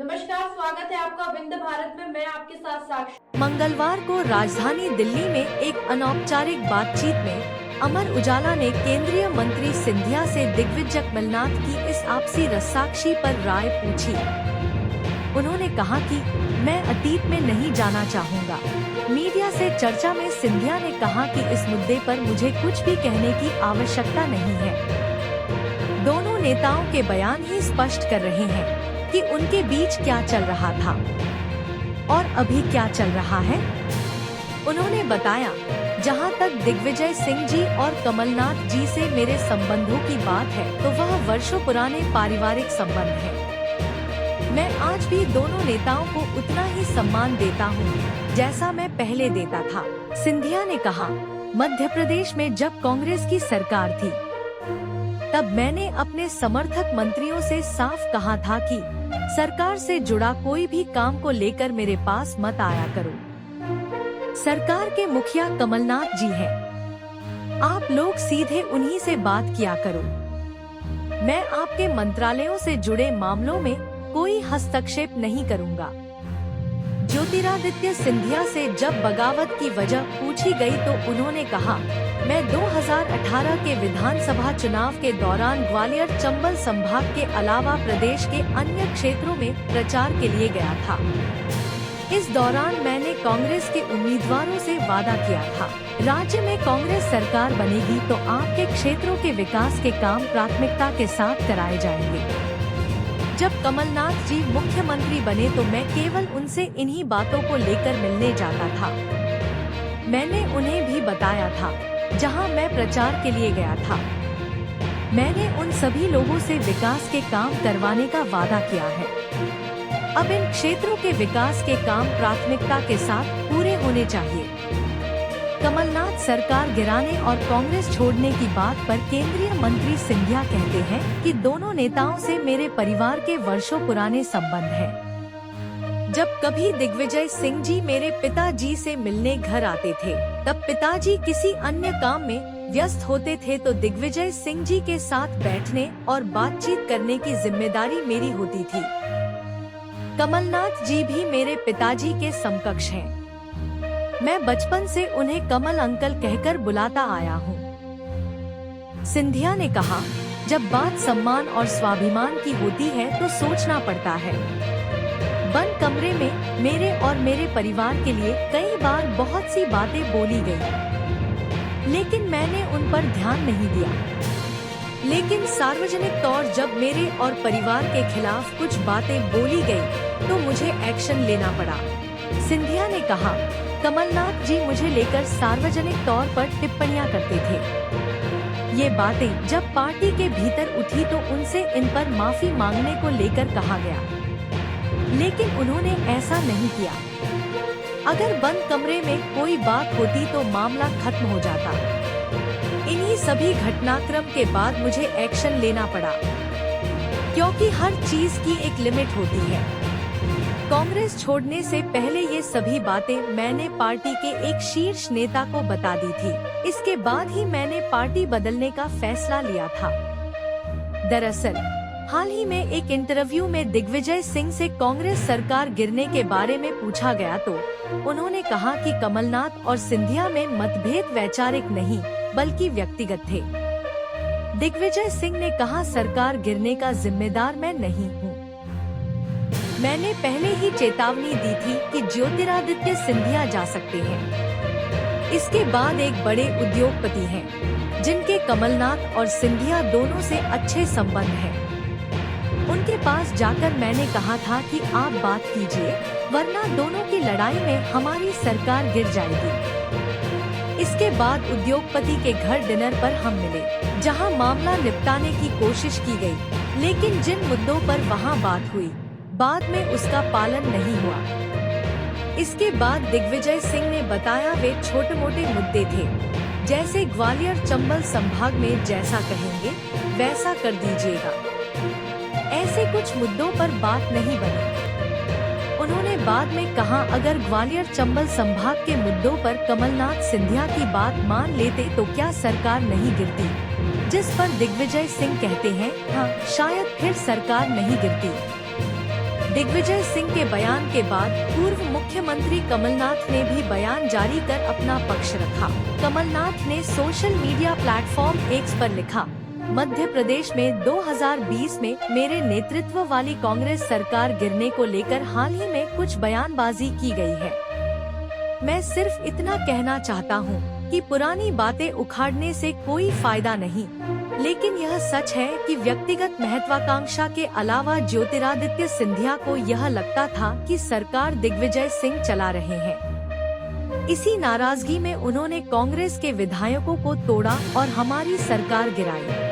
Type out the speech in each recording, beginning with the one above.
नमस्कार, स्वागत है आपका विंध्य भारत में। मैं आपके साथ साक्षी। मंगलवार को राजधानी दिल्ली में एक अनौपचारिक बातचीत में अमर उजाला ने केंद्रीय मंत्री सिंधिया से दिग्विजय कमलनाथ की इस आपसी रस्साकशी पर राय पूछी। उन्होंने कहा कि मैं अतीत में नहीं जाना चाहूँगा। मीडिया से चर्चा में सिंधिया ने कहा कि इस मुद्दे पर मुझे कुछ भी कहने की आवश्यकता नहीं है। दोनों नेताओं के बयान ही स्पष्ट कर रहे हैं कि उनके बीच क्या चल रहा था और अभी क्या चल रहा है। उन्होंने बताया, जहां तक दिग्विजय सिंह जी और कमलनाथ जी से मेरे संबंधों की बात है तो वह वर्षों पुराने पारिवारिक संबंध है। मैं आज भी दोनों नेताओं को उतना ही सम्मान देता हूं, जैसा मैं पहले देता था। सिंधिया ने कहा, मध्य प्रदेश में जब कांग्रेस की सरकार थी तब मैंने अपने समर्थक मंत्रियों से साफ कहा था कि सरकार से जुड़ा कोई भी काम को लेकर मेरे पास मत आया करो। सरकार के मुखिया कमलनाथ जी हैं। आप लोग सीधे उन्हीं से बात किया करो। मैं आपके मंत्रालयों से जुड़े मामलों में कोई हस्तक्षेप नहीं करूंगा। ज्योतिरादित्य सिंधिया से जब बगावत की वजह पूछी गई तो उन्होंने कहा, मैं 2018 के विधानसभा चुनाव के दौरान ग्वालियर चंबल संभाग के अलावा प्रदेश के अन्य क्षेत्रों में प्रचार के लिए गया था। इस दौरान मैंने कांग्रेस के उम्मीदवारों से वादा किया था, राज्य में कांग्रेस सरकार बनेगी तो आपके क्षेत्रों के विकास के काम प्राथमिकता के साथ कराए जाएंगे। जब कमलनाथ जी मुख्यमंत्री बने तो मैं केवल उनसे इन्हीं बातों को लेकर मिलने जाता था। मैंने उन्हें भी बताया था जहां मैं प्रचार के लिए गया था। मैंने उन सभी लोगों से विकास के काम करवाने का वादा किया है। अब इन क्षेत्रों के विकास के काम प्राथमिकता के साथ पूरे होने चाहिए। कमलनाथ सरकार गिराने और कांग्रेस छोड़ने की बात पर केंद्रीय मंत्री सिंधिया कहते हैं कि दोनों नेताओं से मेरे परिवार के वर्षों पुराने संबंध हैं। जब कभी दिग्विजय सिंह जी मेरे पिताजी से मिलने घर आते थे तब पिताजी किसी अन्य काम में व्यस्त होते थे तो दिग्विजय सिंह जी के साथ बैठने और बातचीत करने की जिम्मेदारी मेरी होती थी। कमलनाथ जी भी मेरे पिताजी के समकक्ष हैं। मैं बचपन से उन्हें कमल अंकल कहकर बुलाता आया हूँ। सिंधिया ने कहा, जब बात सम्मान और स्वाभिमान की होती है तो सोचना पड़ता है। बंद कमरे में मेरे और मेरे परिवार के लिए कई बार बहुत सी बातें बोली गई, लेकिन मैंने उन पर ध्यान नहीं दिया। लेकिन सार्वजनिक तौर जब मेरे और परिवार के खिलाफ कुछ बातें बोली गई तो मुझे एक्शन लेना पड़ा। सिंधिया ने कहा, कमलनाथ जी मुझे लेकर सार्वजनिक तौर पर टिप्पणियां करते थे। ये बातें जब पार्टी के भीतर उठी तो उनसे इन पर माफी मांगने को लेकर कहा गया, लेकिन उन्होंने ऐसा नहीं किया। अगर बंद कमरे में कोई बात होती तो मामला खत्म हो जाता। इन्हीं सभी घटनाक्रम के बाद मुझे एक्शन लेना पड़ा, क्योंकि हर चीज की एक लिमिट होती है। कांग्रेस छोड़ने से पहले ये सभी बातें मैंने पार्टी के एक शीर्ष नेता को बता दी थी। इसके बाद ही मैंने पार्टी बदलने का फैसला लिया था। दरअसल हाल ही में एक इंटरव्यू में दिग्विजय सिंह से कांग्रेस सरकार गिरने के बारे में पूछा गया तो उन्होंने कहा कि कमलनाथ और सिंधिया में मतभेद वैचारिक नहीं बल्कि व्यक्तिगत थे। दिग्विजय सिंह ने कहा, सरकार गिरने का जिम्मेदार मैं नहीं हूँ। मैंने पहले ही चेतावनी दी थी कि ज्योतिरादित्य सिंधिया जा सकते हैं। इसके बाद एक बड़े उद्योगपति हैं, जिनके कमलनाथ और सिंधिया दोनों से अच्छे संबंध हैं। उनके पास जाकर मैंने कहा था कि आप बात कीजिए, वरना दोनों की लड़ाई में हमारी सरकार गिर जाएगी। इसके बाद उद्योगपति के घर डिनर पर हम मिले, जहां मामला निपटाने की कोशिश की गई, लेकिन जिन मुद्दों पर वहां बात हुई बाद में उसका पालन नहीं हुआ। इसके बाद दिग्विजय सिंह ने बताया, वे छोटे मोटे मुद्दे थे, जैसे ग्वालियर चंबल संभाग में जैसा कहेंगे वैसा कर दीजिएगा। ऐसे कुछ मुद्दों पर बात नहीं बनी। उन्होंने बाद में कहा, अगर ग्वालियर चंबल संभाग के मुद्दों पर कमलनाथ सिंधिया की बात मान लेते तो क्या सरकार नहीं गिरती। जिस पर दिग्विजय सिंह कहते हैं, हाँ शायद फिर सरकार नहीं गिरती। दिग्विजय सिंह के बयान के बाद पूर्व मुख्यमंत्री कमलनाथ ने भी बयान जारी कर अपना पक्ष रखा। कमलनाथ ने सोशल मीडिया प्लेटफॉर्म एक्स पर लिखा, मध्य प्रदेश में 2020 में मेरे नेतृत्व वाली कांग्रेस सरकार गिरने को लेकर हाल ही में कुछ बयानबाजी की गई है। मैं सिर्फ इतना कहना चाहता हूँ कि पुरानी बातें उखाड़ने से कोई फायदा नहीं, लेकिन यह सच है कि व्यक्तिगत महत्वाकांक्षा के अलावा ज्योतिरादित्य सिंधिया को यह लगता था कि सरकार दिग्विजय सिंह चला रहे हैं। इसी नाराजगी में उन्होंने कांग्रेस के विधायकों को तोड़ा और हमारी सरकार गिराई।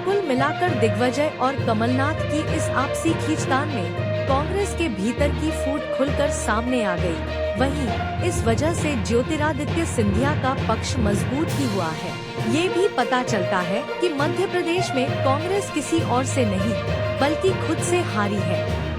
कुल मिलाकर दिग्विजय और कमलनाथ की इस आपसी खींचतान में कांग्रेस के भीतर की फूट खुलकर सामने आ गई। वहीं इस वजह से ज्योतिरादित्य सिंधिया का पक्ष मजबूत ही हुआ है। ये भी पता चलता है कि मध्य प्रदेश में कांग्रेस किसी और से नहीं बल्कि खुद से हारी है।